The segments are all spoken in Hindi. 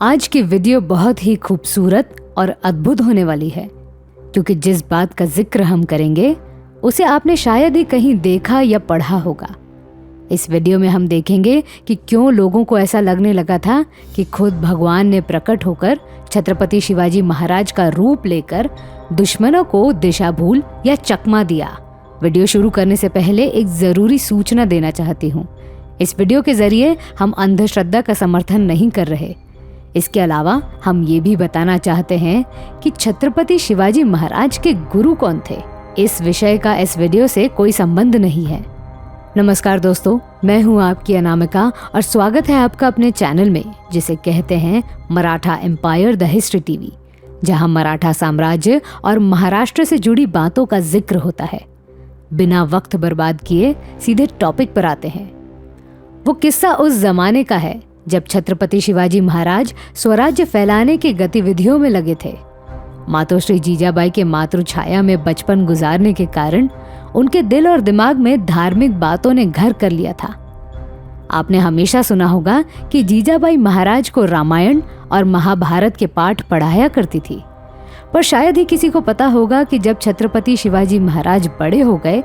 आज की वीडियो बहुत ही खूबसूरत और अद्भुत होने वाली है, क्योंकि जिस बात का जिक्र हम करेंगे उसे आपने शायद ही कहीं देखा या पढ़ा होगा। इस वीडियो में हम देखेंगे कि क्यों लोगों को ऐसा लगने लगा था कि खुद भगवान ने प्रकट होकर छत्रपति शिवाजी महाराज का रूप लेकर दुश्मनों को दिशा भूल या चकमा दिया। वीडियो शुरू करने से पहले एक जरूरी सूचना देना चाहती हूँ। इस वीडियो के जरिए हम अंधश्रद्धा का समर्थन नहीं कर रहे। इसके अलावा हम ये भी बताना चाहते हैं कि छत्रपति शिवाजी महाराज के गुरु कौन थे। इस विषय का इस वीडियो से कोई संबंध नहीं है। नमस्कार दोस्तों, मैं हूं आपकी अनामिका और स्वागत है आपका अपने चैनल में, जिसे कहते हैं Maratha empire the history TV, जहां मराठा साम्राज्य और महाराष्ट्र से जुड़ी बातों का जिक्र होता है। बिना वक्त बर्बाद किए सीधे टॉपिक पर आते हैं। वो किस्सा उस जमाने का है जब छत्रपति शिवाजी महाराज स्वराज्य फैलाने की गतिविधियों में लगे थे। मातोश्री जीजाबाई के मातृ छाया में बचपन गुजारने के कारण उनके दिल और दिमाग में धार्मिक बातों ने घर कर लिया था। आपने हमेशा सुना होगा कि जीजाबाई महाराज को रामायण और महाभारत के पाठ पढ़ाया करती थी, पर शायद ही किसी को पता होगा कि जब छत्रपति शिवाजी महाराज बड़े हो गए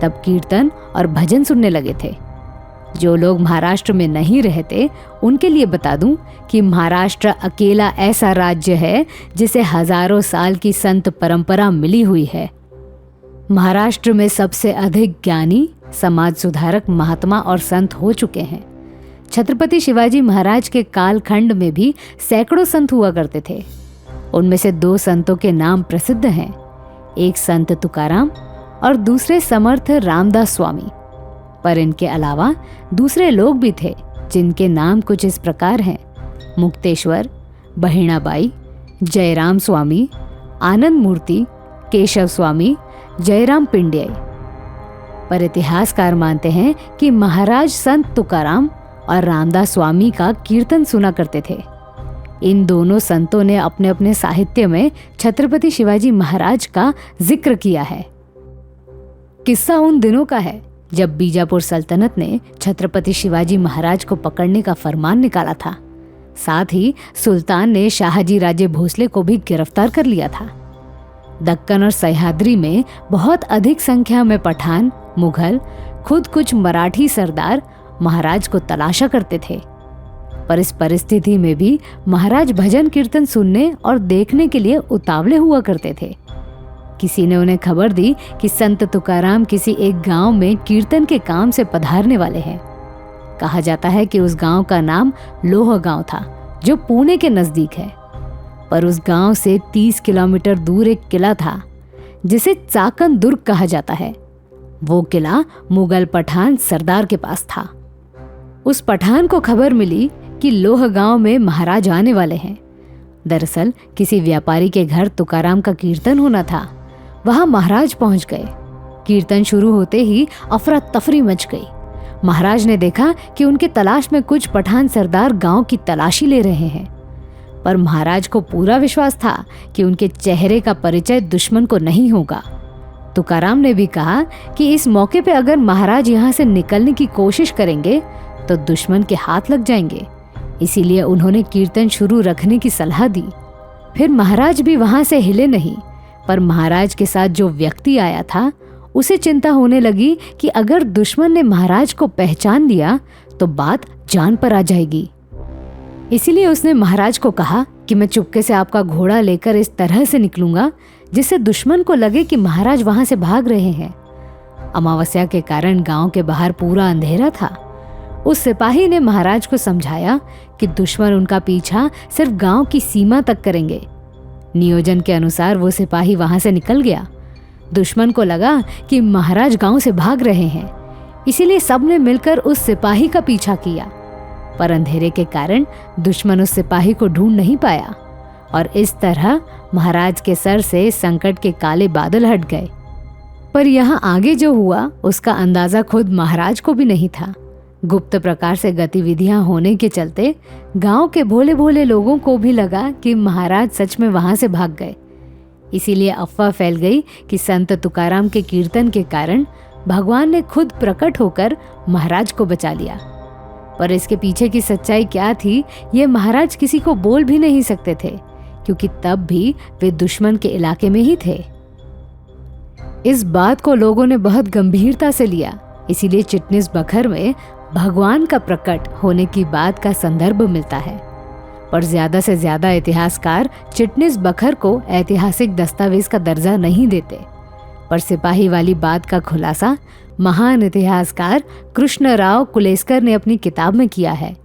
तब कीर्तन और भजन सुनने लगे थे। जो लोग महाराष्ट्र में नहीं रहते उनके लिए बता दूं कि महाराष्ट्र अकेला ऐसा राज्य है जिसे हजारों साल की संत परंपरा मिली हुई है। महाराष्ट्र में सबसे अधिक ज्ञानी, समाज सुधारक, महात्मा और संत हो चुके हैं। छत्रपति शिवाजी महाराज के कालखंड में भी सैकड़ों संत हुआ करते थे। उनमें से दो संतों के नाम प्रसिद्ध हैं, एक संत तुकाराम और दूसरे समर्थ रामदास स्वामी। पर इनके अलावा दूसरे लोग भी थे जिनके नाम कुछ इस प्रकार हैं: मुक्तेश्वर, बहिणाबाई, जयराम स्वामी, आनंद मूर्ति, केशव स्वामी, जयराम पिंड्य। पर इतिहासकार मानते हैं कि महाराज संत तुकाराम और रामदास स्वामी का कीर्तन सुना करते थे। इन दोनों संतों ने अपने अपने साहित्य में छत्रपति शिवाजी महाराज का जिक्र किया है। किस्सा उन दिनों का है जब बीजापुर सल्तनत ने छत्रपति शिवाजी महाराज को पकड़ने का फरमान निकाला था। साथ ही सुल्तान ने शाहजी राजे भोसले को भी गिरफ्तार कर लिया था। दक्कन और सह्याद्री में बहुत अधिक संख्या में पठान, मुगल, खुद कुछ मराठी सरदार महाराज को तलाशा करते थे। पर इस परिस्थिति में भी महाराज भजन कीर्तन सुनने और देखने के लिए उतावले हुआ करते थे। किसी ने उन्हें खबर दी कि संत तुकाराम किसी एक गांव में कीर्तन के काम से पधारने वाले हैं। कहा जाता है कि उस गांव का नाम लोह गांव था, जो पुणे के नजदीक है। पर उस गांव से 30 किलोमीटर दूर एक किला था जिसे चाकन दुर्ग कहा जाता है। वो किला मुगल पठान सरदार के पास था। उस पठान को खबर मिली कि लोह गांव में महाराज आने वाले हैं। दरअसल किसी व्यापारी के घर तुकाराम का कीर्तन होना था। वहां महाराज पहुंच गए। कीर्तन शुरू होते ही अफरा तफरी मच गई। महाराज ने देखा कि उनके तलाश में कुछ पठान सरदार गांव की तलाशी ले रहे हैं। पर महाराज को पूरा विश्वास था कि उनके चेहरे का परिचय दुश्मन को नहीं होगा। तुकाराम ने भी कहा कि इस मौके पे अगर महाराज यहाँ से निकलने की कोशिश करेंगे तो दुश्मन के हाथ लग जाएंगे। इसीलिए उन्होंने कीर्तन शुरू रखने की सलाह दी। फिर महाराज भी वहां से हिले नहीं। पर महाराज के साथ जो व्यक्ति आया था उसे चिंता होने लगी कि अगर दुश्मन ने महाराज को पहचान लिया तो बात जान पर आ जाएगी। इसीलिए उसने महाराज को कहा कि मैं चुपके से आपका घोड़ा लेकर इस तरह से निकलूंगा जिससे दुश्मन को लगे कि महाराज वहां से भाग रहे हैं। अमावस्या के कारण गांव के बाहर पूरा अंधेरा था। उस सिपाही ने महाराज को समझाया कि दुश्मन उनका पीछा सिर्फ गांव की सीमा तक करेंगे। नियोजन के अनुसार वो सिपाही वहां से निकल गया। दुश्मन को लगा कि महाराज गांव से भाग रहे हैं, इसीलिए सबने मिलकर उस सिपाही का पीछा किया। पर अंधेरे के कारण दुश्मन उस सिपाही को ढूंढ नहीं पाया और इस तरह महाराज के सर से संकट के काले बादल हट गए। पर यहाँ आगे जो हुआ उसका अंदाजा खुद महाराज को भी नहीं था। गुप्त प्रकार से गतिविधियां होने के चलते गांव के भोले भोले लोगों को भी लगा कि महाराज सच में वहां से भाग गए। इसीलिए अफवाह फैल गई कि संत तुकाराम के कीर्तन के कारण भगवान ने खुद प्रकट होकर महाराज को बचा लिया। पर इसके पीछे की सच्चाई क्या थी ये महाराज किसी को बोल भी नहीं सकते थे, क्योंकि तब भी वे दुश्मन के इलाके में ही थे। इस बात को लोगों ने बहुत गंभीरता से लिया, इसीलिए चिटनिस बखर में भगवान का प्रकट होने की बात का संदर्भ मिलता है। पर ज्यादा से ज्यादा इतिहासकार चिटनिस बखर को ऐतिहासिक दस्तावेज का दर्जा नहीं देते। पर सिपाही वाली बात का खुलासा महान इतिहासकार कृष्णराव कुलेस्कर ने अपनी किताब में किया है।